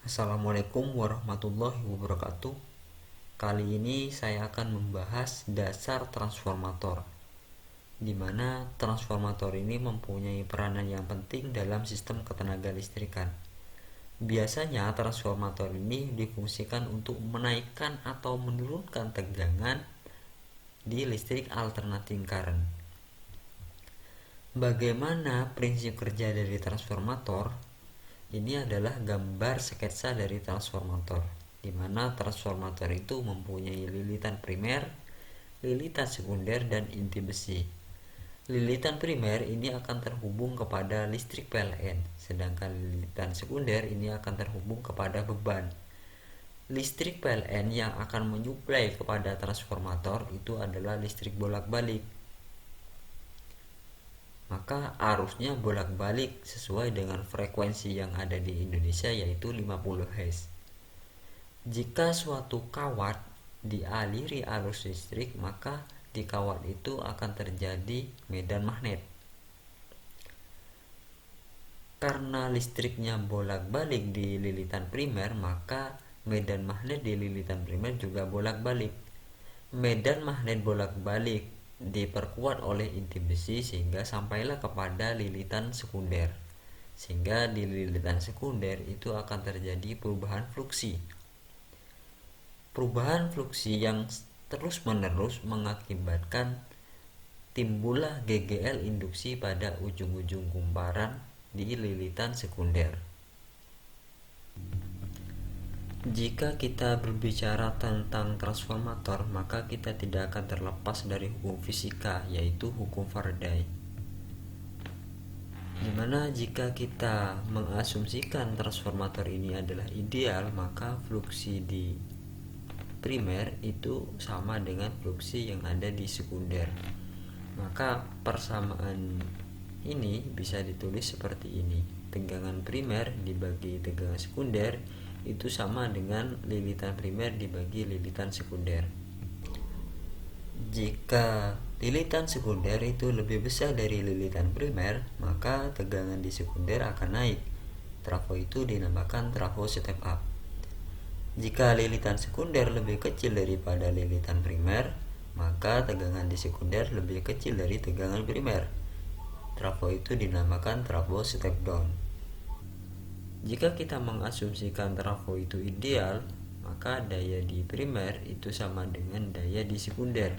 Assalamualaikum warahmatullahi wabarakatuh. Kali ini saya akan membahas dasar transformator, di mana transformator ini mempunyai peranan yang penting dalam sistem ketenaga listrikan. Biasanya transformator ini difungsikan untuk menaikkan atau menurunkan tegangan di listrik alternating current. Bagaimana prinsip kerja dari transformator? Ini adalah gambar sketsa dari transformator, di mana transformator itu mempunyai lilitan primer, lilitan sekunder, dan inti besi. Lilitan primer ini akan terhubung kepada listrik PLN, sedangkan lilitan sekunder ini akan terhubung kepada beban. Listrik PLN yang akan menyuplai kepada transformator itu adalah listrik bolak-balik. Maka arusnya bolak-balik sesuai dengan frekuensi yang ada di Indonesia, yaitu 50 Hz. Jika suatu kawat dialiri arus listrik, maka di kawat itu akan terjadi medan magnet. Karena listriknya bolak-balik di lilitan primer, maka medan magnet di lilitan primer juga bolak-balik. Medan magnet bolak-balik diperkuat oleh inti besi sehingga sampailah kepada lilitan sekunder. Sehingga di lilitan sekunder itu akan terjadi perubahan fluksi. Perubahan fluksi yang terus-menerus mengakibatkan timbullah GGL induksi pada ujung-ujung kumparan di lilitan sekunder. Jika kita berbicara tentang transformator, maka kita tidak akan terlepas dari hukum fisika, yaitu hukum Faraday. Dimana jika kita mengasumsikan transformator ini adalah ideal, maka fluksi di primer itu sama dengan fluksi yang ada di sekunder. Maka persamaan ini bisa ditulis seperti ini: tegangan primer dibagi tegangan sekunder itu sama dengan lilitan primer dibagi lilitan sekunder. Jika lilitan sekunder itu lebih besar dari lilitan primer, maka tegangan di sekunder akan naik. Trafo itu dinamakan trafo step up. Jika lilitan sekunder lebih kecil daripada lilitan primer, maka tegangan di sekunder lebih kecil dari tegangan primer. Trafo itu dinamakan trafo step down. Jika kita mengasumsikan trafo itu ideal, maka daya di primer itu sama dengan daya di sekunder.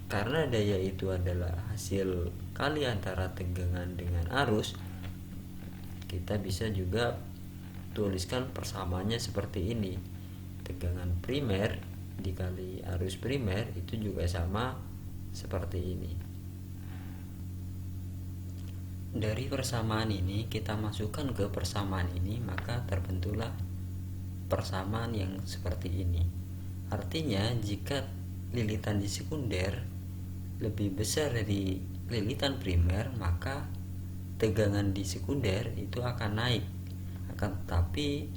Karena daya itu adalah hasil kali antara tegangan dengan arus, kita bisa juga tuliskan persamaannya seperti ini: tegangan primer dikali arus primer itu juga sama seperti ini. Dari persamaan ini kita masukkan ke persamaan ini, maka terbentuklah persamaan yang seperti ini. Artinya jika lilitan di sekunder lebih besar dari lilitan primer, maka tegangan di sekunder itu akan naik, akan tetapi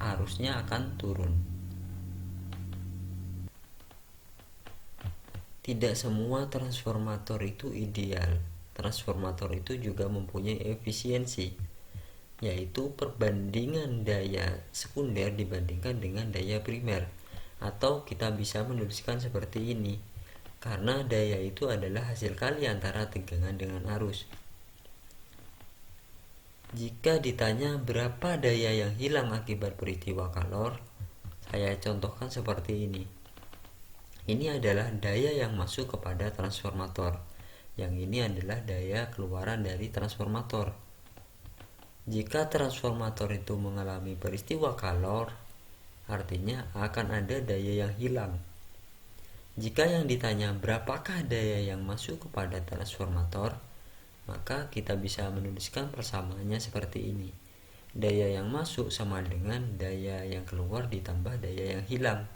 arusnya akan turun. Tidak semua transformator itu ideal. Transformator itu juga mempunyai efisiensi, yaitu perbandingan daya sekunder dibandingkan dengan daya primer. Atau kita bisa menuliskan seperti ini: karena daya itu adalah hasil kali antara tegangan dengan arus. Jika ditanya berapa daya yang hilang akibat peristiwa kalor, saya contohkan seperti ini. Ini adalah daya yang masuk kepada transformator. Yang ini adalah daya keluaran dari transformator. Jika transformator itu mengalami peristiwa kalor, artinya akan ada daya yang hilang. Jika yang ditanya berapakah daya yang masuk kepada transformator, maka kita bisa menuliskan persamaannya seperti ini: daya yang masuk sama dengan daya yang keluar ditambah daya yang hilang.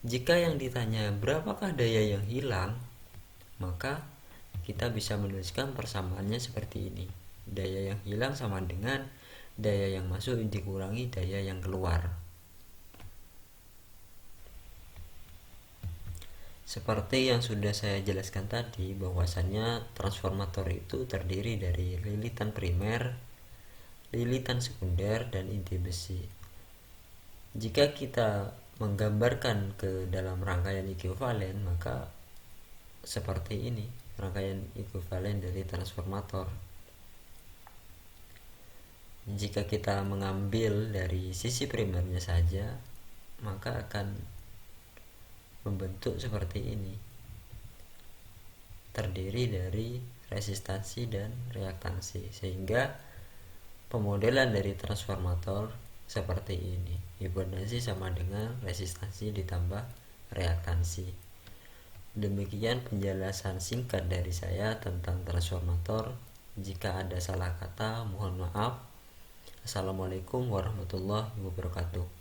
Jika yang ditanya berapakah daya yang hilang, maka kita bisa menuliskan persamaannya seperti ini: daya yang hilang sama dengan daya yang masuk dikurangi daya yang keluar. Seperti yang sudah saya jelaskan tadi, bahwasannya transformator itu terdiri dari lilitan primer, lilitan sekunder, dan inti besi. Jika kita menggambarkan ke dalam rangkaian ekuivalen, maka seperti ini rangkaian ekuivalen dari transformator. Jika kita mengambil dari sisi primernya saja, maka akan membentuk seperti ini, terdiri dari resistansi dan reaktansi, sehingga pemodelan dari transformator seperti ini. Impedansi sama dengan resistansi ditambah reaktansi. Demikian penjelasan singkat dari saya tentang transformator. Jika ada salah kata, mohon maaf. Assalamualaikum warahmatullahi wabarakatuh.